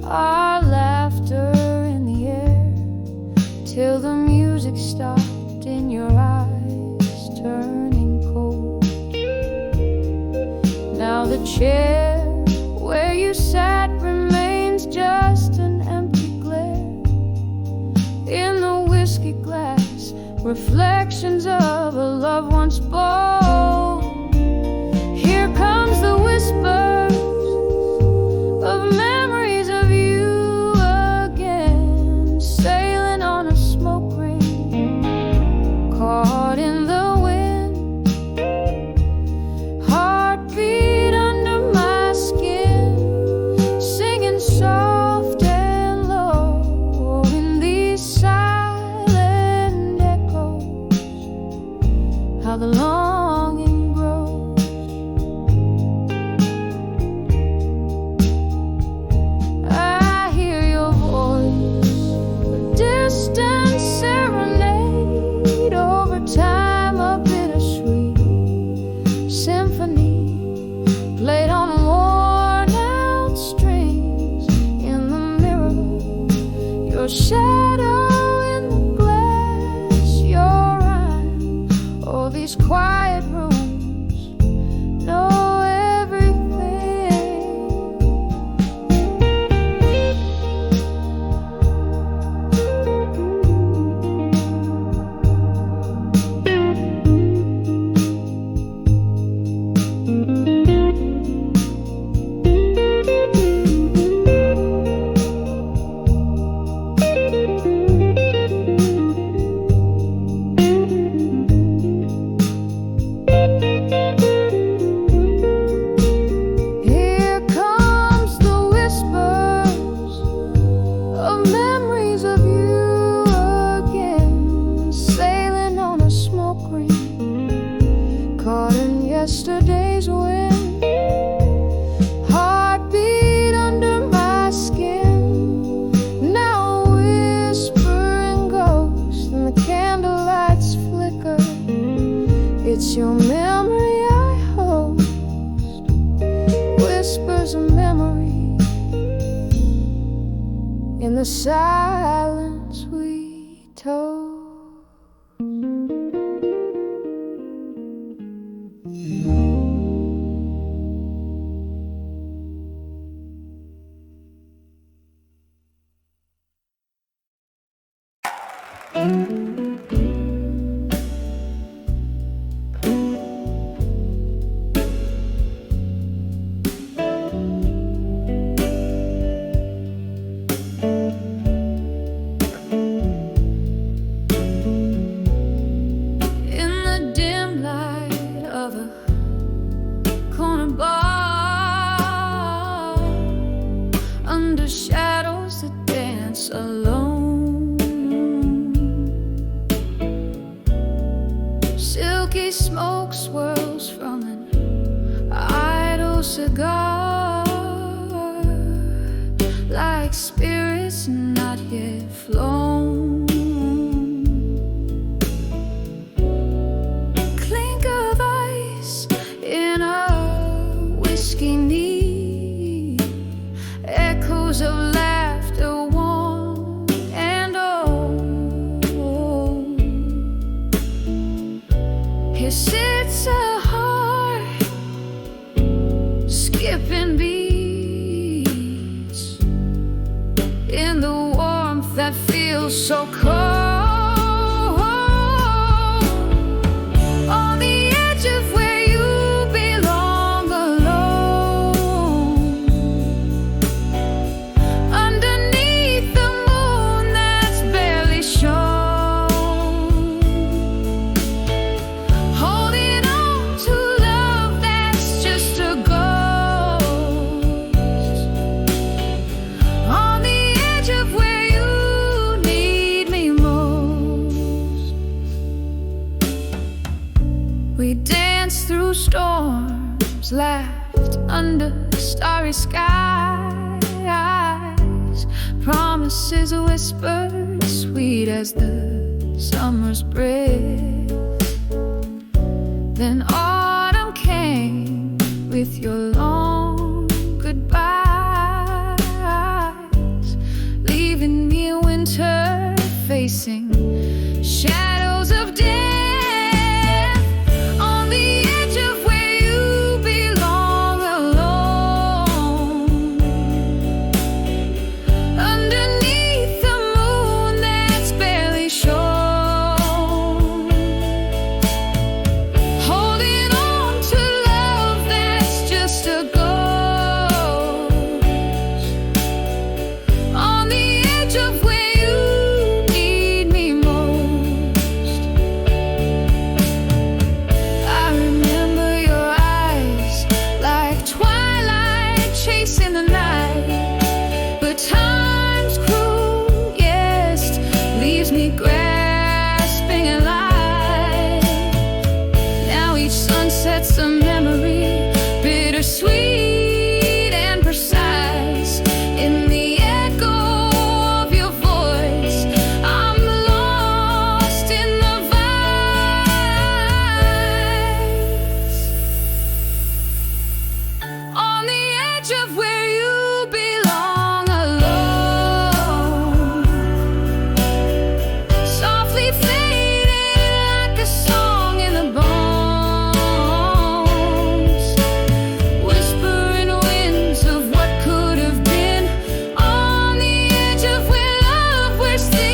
our laughter in the air, till the music stopped in your eyes, turning cold. Now the chair where you sat remains just an empty glare. In the whiskey glass, reflections of a love once bold. Here comes the whispers of memories of you again, sailing on a smoke ring, caught in the wind. Heartbeat under my skin, singing soft and low in these silent echoes. How the longing grows. I hear your voice, a distant serenade over time, a bittersweet symphony played on worn out strings. In the mirror, your shadow in the glass, your rhyme. All these quiet rooms know everything. Here comes the whispers of memories of you again, sailing on a smoke ring, caught in yesterday's wind. Heartbeat under my skin, now a whispering ghost, and the candlelights flicker. It's your memory I host, whispers of memory in the silence we told. In the dim light of a corner bar, under shadows that dance alone, silky smoke swirls from an idle cigar, like spirits not yet flown. Clink of ice in a whiskey knee, echoes of laughter warm and old. Here sits a heart skipping beats in the warmth that feels so cold. On the edge of where you belong, alone, underneath the moon that's barely shown, holding on to love that's just a ghost. On the edge of where you need me most. We danced through storms, laughed under starry skies, promises whispered sweet sweet as the summer's breath. Then autumn came with your long goodbyes, leaving me winter facing shadows of death. On the edge of where you belong, alone, underneath the moon that's barely shown, holding on to love that's just a ghost. On the edge of where you need me most. I remember your eyes like twilight chasing the night, but time's cruelest leaves me grasping at life. Now each sunset's a memory, bittersweet and precise. In the echo of your voice, I'm lost in the vibes. On the edge of where you belong, alone, softly fading like a song in the bones, whispering winds of what could have been. On the edge of where love was thin.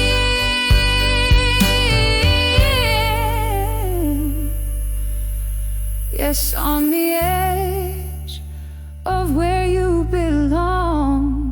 Yes, on the edge of where you belong,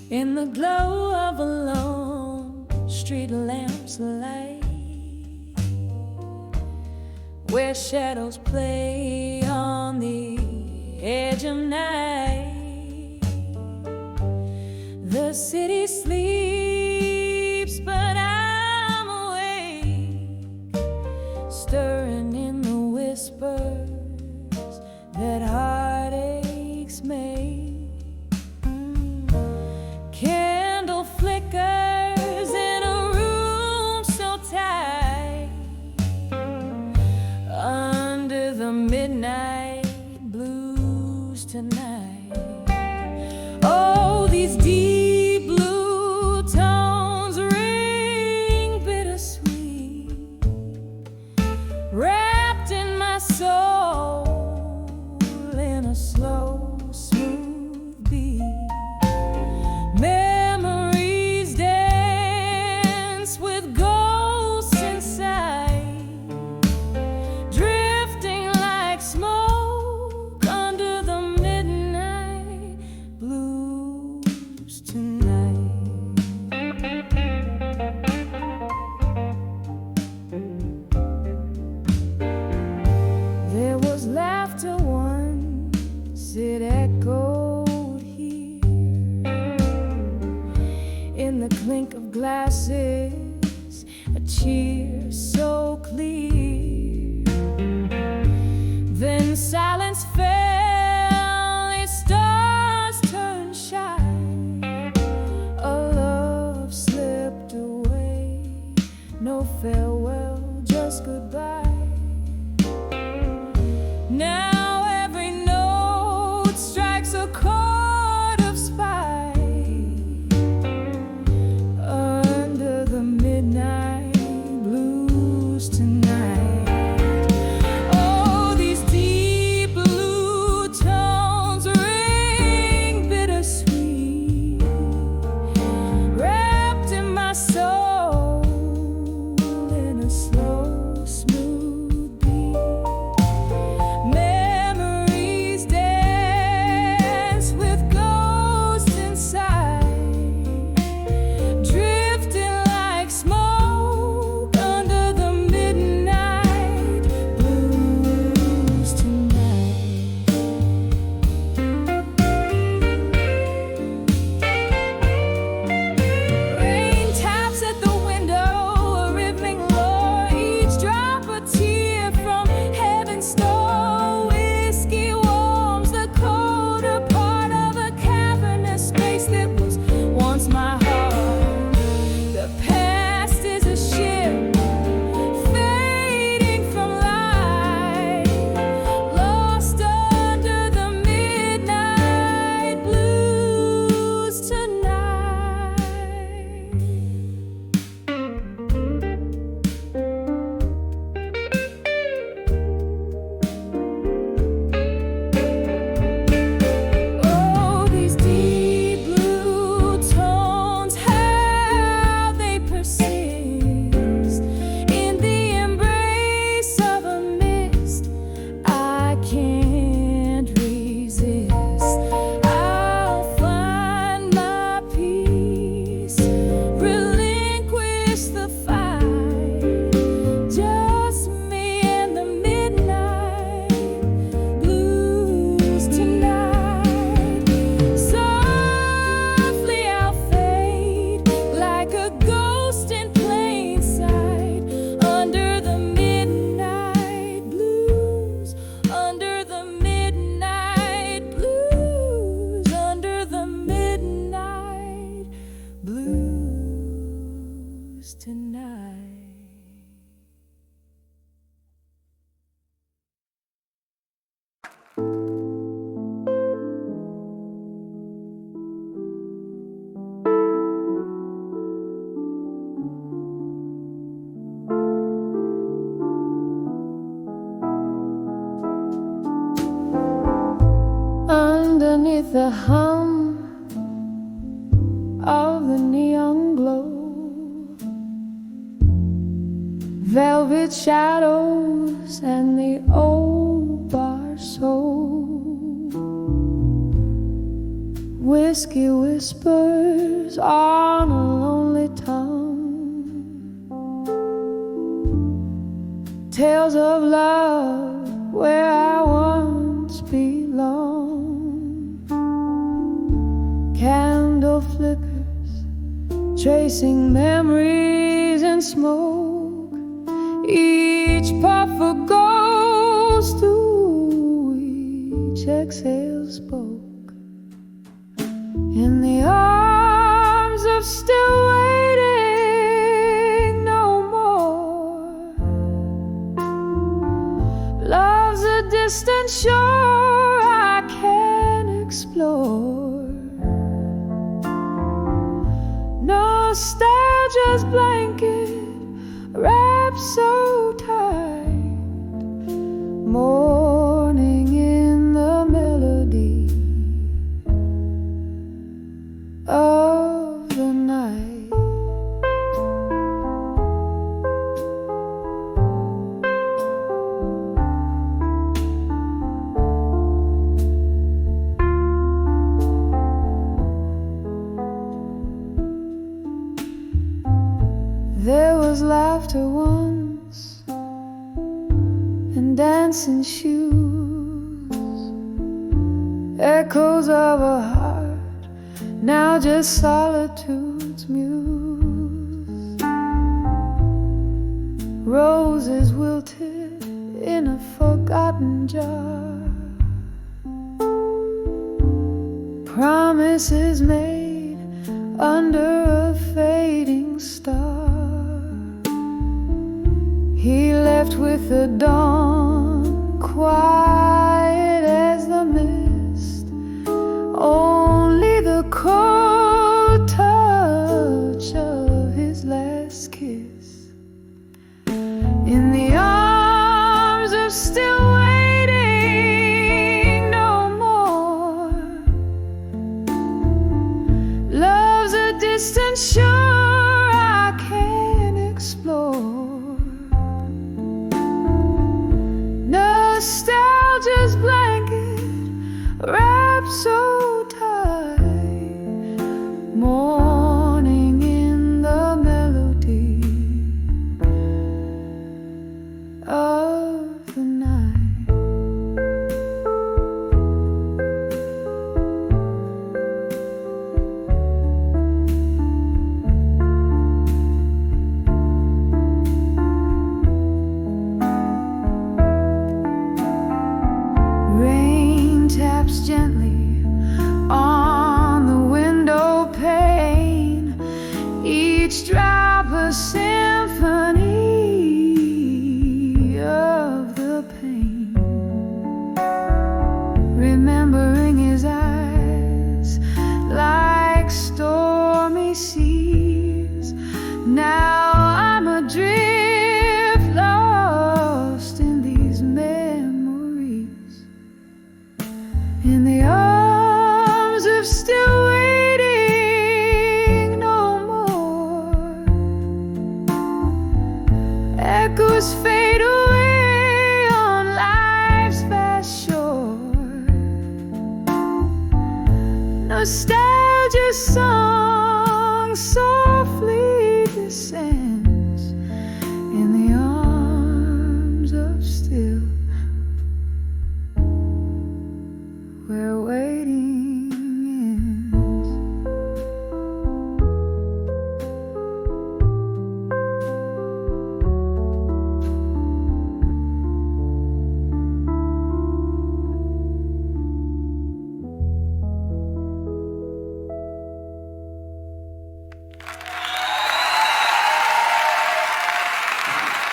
in the glow of a lone street lamp's light, where shadows play on the edge of night. The city sleeps, but I'm awake, stirring in the whispers that heartaches make. Candle flickers in a room so tight, under the midnight blues tonight. Oh, these deep blue tones ring bittersweet, wrapped in my soul in a slow, smooth beat. Memories dance with ghosts inside, drifting like smoke under the midnight blues tonight. There was laughter once, it echoed here in the clink of glasses, a cheer so clear. Then silence fell, its stars turned shy, a love slipped away, no farewell, just goodbye. Now every note strikes a chord of spite, under the midnight blues tonight. Oh, these deep blue tones ring bittersweet, wrapped in my soul lose tonight. Underneath the hum of the neon glow, velvet shadows and the old bar soul, whiskey whispers on a lonely tongue, tales of love where I once belonged. Candle flickers, tracing memories in smoke. Each puff a ghost to each exhale spoke. In the arms of still waiting, no more. Love's a distant shore I can't explore. Nostalgia's blanket wrapped so tight, mourning in the melody of the night. There was laughter once and dancing shoes, echoes of a heart, now just solitude's muse. Roses wilted in a forgotten jar, promises made under a fading star. He left with the dawn, quiet as the mist, only the cold touch of his last kiss. In the arms of still waiting, no more. Love's a distant shore I can't explore. Nostalgia's blanket wrapped so tight, mourning in the melody of the night. Taps gently on the window pane, each drop a symphony of the pain. Remembering his eyes like stormy seas, now I'm adrift, lost in these memories. In the arms of still waiting, no more. Echoes fade away on life's fast shore. Nostalgia's song so